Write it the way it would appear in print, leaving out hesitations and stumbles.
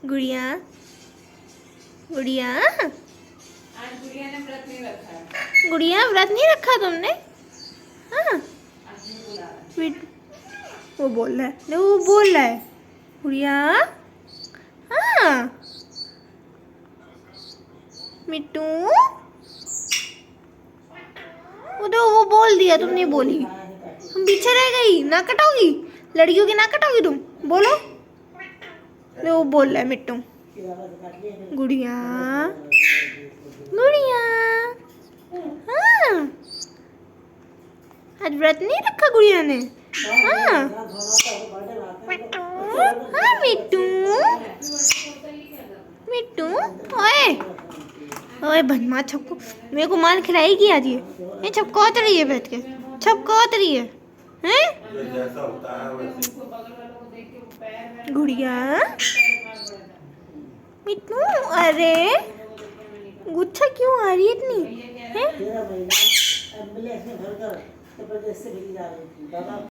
गुड़िया गुड़िया आज गुड़िया ने व्रत नहीं रखा है। गुड़िया व्रत नहीं रखा तुमने? हाँ आज नहीं बुला रहा। वो बोल रहा है, नहीं वो बोल रहा है गुड़िया। हाँ मिट्टू, वो तो वो बोल दिया, तुम नहीं बोली। तुम पीछे रह गई, ना कटोगी, लड़कियों की ना कटोगी तुम, बोलो। नहीं वो बोल रहा है मिट्टू। गुड़िया गुड़िया, हाँ आज व्रत नहीं रखा गुड़िया ने। हाँ मिट्टू, हाँ मिट्टू मिट्टू, ओए ओए बदमाश छपको, मेरे को मार खिलाएगी आज ये छपकोत रही है बैठ के, छपकोत रही है हैं? जैसा होता है वैसे। गुड़िया मिट्टू, अरे गुच्छा क्यों आ रही है इतनी हैं?